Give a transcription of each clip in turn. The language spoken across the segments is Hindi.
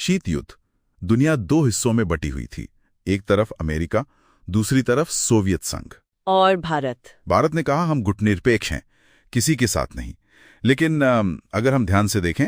शीत युद्ध। दुनिया दो हिस्सों में बटी हुई थी, एक तरफ अमेरिका, दूसरी तरफ सोवियत संघ। और भारत ने कहा हम गुटनिरपेक्ष हैं, किसी के साथ नहीं। लेकिन अगर हम ध्यान से देखें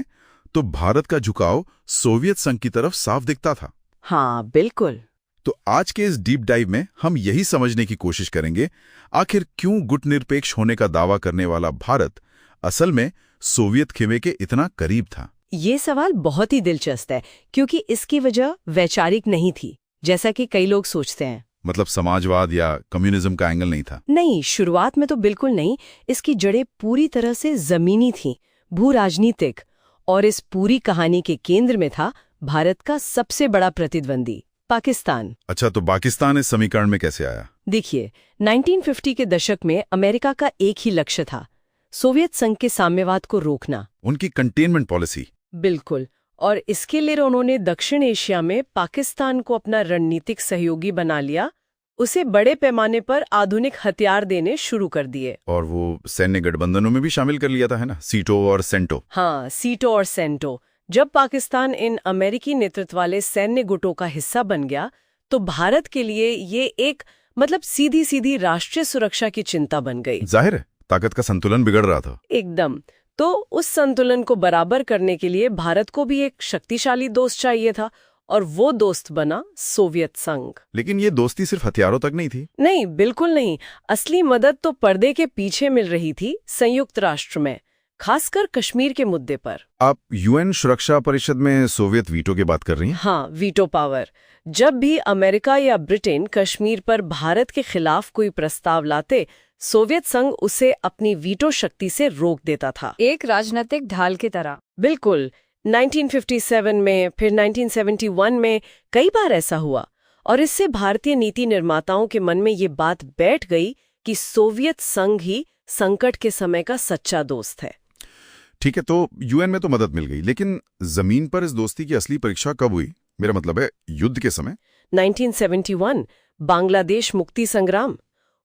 तो भारत का झुकाव सोवियत संघ की तरफ साफ दिखता था। हाँ बिल्कुल। तो आज के इस डीप डाइव में हम यही समझने की कोशिश करेंगे, आखिर क्यों गुटनिरपेक्ष होने का दावा करने वाला भारत असल में सोवियत खेमे के इतना करीब था। ये सवाल बहुत ही दिलचस्प है, क्योंकि इसकी वजह वैचारिक नहीं थी जैसा कि कई लोग सोचते हैं। मतलब समाजवाद या कम्युनिज्म का एंगल नहीं था? नहीं, शुरुआत में तो बिल्कुल नहीं। इसकी जड़ें पूरी तरह से जमीनी थीं, भू राजनीतिक। और इस पूरी कहानी के केंद्र में था भारत का सबसे बड़ा प्रतिद्वंदी, पाकिस्तान। अच्छा, तो पाकिस्तान इस समीकरण में कैसे आया? देखिए, 1950 के दशक में अमेरिका का एक ही लक्ष्य था, सोवियत संघ के साम्यवाद को रोकना। उनकी कंटेनमेंट पॉलिसी। बिल्कुल। और इसके लिए उन्होंने दक्षिण एशिया में पाकिस्तान को अपना रणनीतिक सहयोगी बना लिया, उसे बड़े पैमाने पर आधुनिक हथियार देने शुरू कर दिए। और वो सैन्य गठबंधनों में भी शामिल कर लिया था, है ना, सीटो और सेंटो। हाँ, सीटो और सेंटो। जब पाकिस्तान इन अमेरिकी नेतृत्व वाले सैन्य गुटों का हिस्सा बन गया तो भारत के लिए ये एक सीधी सीधी राष्ट्रीय सुरक्षा की चिंता बन गई। जाहिर है, ताकत का संतुलन बिगड़ रहा था। एकदम। तो उस संतुलन को बराबर करने के लिए भारत को भी एक शक्तिशाली दोस्त चाहिए था, और वो दोस्त बना सोवियत संघ। लेकिन ये दोस्ती सिर्फ हथियारों तक नहीं थी। नहीं, बिल्कुल नहीं। असली मदद तो पर्दे के पीछे मिल रही थी, संयुक्त राष्ट्र में, खासकर कश्मीर के मुद्दे पर। आप यूएन सुरक्षा परिषद में सोवियत वीटो की बात कर रही हैं? हाँ, वीटो पावर। जब भी अमेरिका या ब्रिटेन कश्मीर पर भारत के खिलाफ कोई प्रस्ताव लाते, सोवियत संघ उसे अपनी वीटो शक्ति से रोक देता था, एक राजनीतिक ढाल की तरह। बिल्कुल। 1957 में, फिर 1971 में कई बार ऐसा हुआ, और इससे भारतीय नीति निर्माताओं के मन में ये बात बैठ गई कि सोवियत संघ ही संकट के समय का सच्चा दोस्त है। ठीक है, तो यूएन में तो मदद मिल गई, लेकिन जमीन पर इस दोस्ती की असली परीक्षा कब हुई? मेरा मतलब है युद्ध के समय। 1971 बांग्लादेश मुक्ति संग्राम,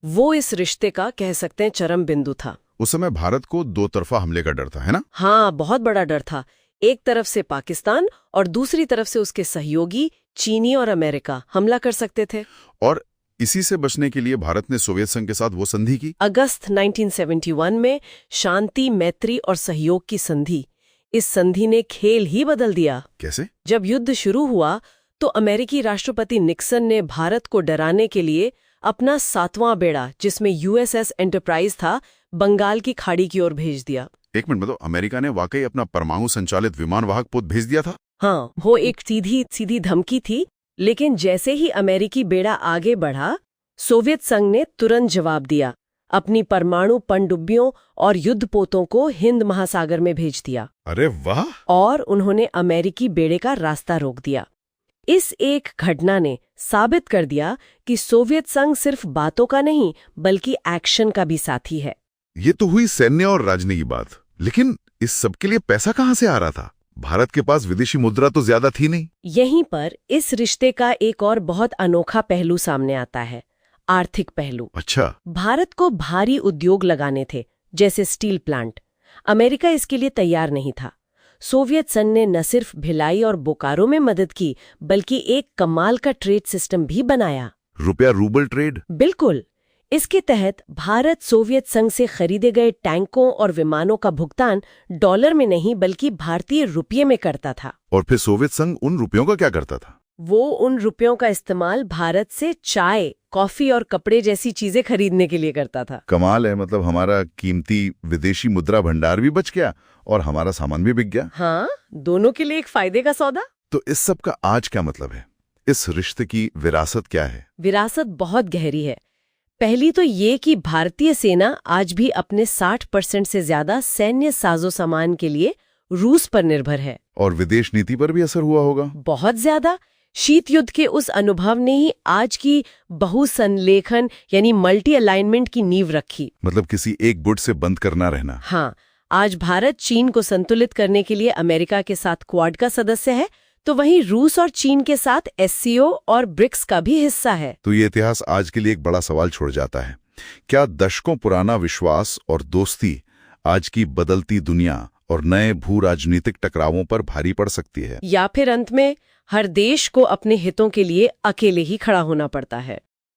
वो इस रिश्ते का कह सकते हैं चरम बिंदु था। उस समय भारत को दो तरफा हमले का डर था, है ना? हाँ, बहुत बड़ा डर था। एक तरफ से पाकिस्तान और दूसरी तरफ से उसके सहयोगी चीनी और अमेरिका हमला कर सकते थे। और इसी से बचने के लिए भारत ने सोवियत संघ के साथ वो संधि की, अगस्त 1971 में, शांति, मैत्री और सहयोग की संधि। इस संधि ने खेल ही बदल दिया। कैसे? जब युद्ध शुरू हुआ तो अमेरिकी राष्ट्रपति निक्सन ने भारत को डराने के लिए अपना 7वां बेड़ा, जिसमें यूएसएस एंटरप्राइज था, बंगाल की खाड़ी की ओर भेज दिया। एक मिनट, मतलब अमेरिका ने वाकई अपना परमाणु संचालित विमान वाहक पोत भेज दिया था? हाँ, वो एक सीधी धमकी थी, लेकिन जैसे ही अमेरिकी बेड़ा आगे बढ़ा, सोवियत संघ ने तुरंत जवाब दिया, अपनी परमाणु पनडुब्बियों और युद्धपोतों को हिंद महासागर में भेज दिया। अरे वाह! और उन्होंने अमेरिकी बेड़े का रास्ता रोक दिया। इस एक घटना ने साबित कर दिया कि सोवियत संघ सिर्फ बातों का नहीं, बल्कि एक्शन का भी साथी है। ये तो हुई सैन्य और राजनीति की बात, लेकिन इस सब के लिए पैसा कहाँ से आ रहा था? भारत के पास विदेशी मुद्रा तो ज्यादा थी नहीं। यहीं पर इस रिश्ते का एक और बहुत अनोखा पहलू सामने आता है, आर्थिक पहलू। अच्छा। भारत को भारी उद्योग लगाने थे, जैसे स्टील प्लांट। अमेरिका इसके लिए तैयार नहीं था। सोवियत संघ ने न सिर्फ भिलाई और बोकारो में मदद की, बल्कि एक कमाल का ट्रेड सिस्टम भी बनाया, रुपया रूबल ट्रेड। बिल्कुल। इसके तहत भारत सोवियत संघ से खरीदे गए टैंकों और विमानों का भुगतान डॉलर में नहीं, बल्कि भारतीय रुपये में करता था। और फिर सोवियत संघ उन रुपयों का क्या करता था? वो उन रुपयों का इस्तेमाल भारत से चाय, कॉफी और कपड़े जैसी चीजें खरीदने के लिए करता था। कमाल है, मतलब हमारा कीमती विदेशी मुद्रा भंडार भी बच गया और हमारा सामान भी बिक गया। हाँ, दोनों के लिए एक फायदे का सौदा। तो इस सब का आज क्या मतलब है? इस रिश्ते की विरासत क्या है? विरासत बहुत गहरी है। पहली तो ये कि भारतीय सेना आज भी अपने 60% से ज्यादा सैन्य साजो सामान के लिए रूस पर निर्भर है। और विदेश नीति पर भी असर हुआ होगा? बहुत ज्यादा। शीत युद्ध के उस अनुभव ने ही आज की बहुसंलेखन यानी मल्टी अलाइनमेंट की नींव रखी। मतलब किसी एक गुट से बंद करना रहना। हाँ, आज भारत चीन को संतुलित करने के लिए अमेरिका के साथ क्वाड का सदस्य है, तो वहीं रूस और चीन के साथ एससीओ और ब्रिक्स का भी हिस्सा है। तो ये इतिहास आज के लिए एक बड़ा सवाल छोड़ जाता है। क्या दशकों पुराना विश्वास और दोस्ती आज की बदलती दुनिया और नए भू राजनीतिक टकरावों पर भारी पड़ सकती है। या फिर अंत में हर देश को अपने हितों के लिए अकेले ही खड़ा होना पड़ता है।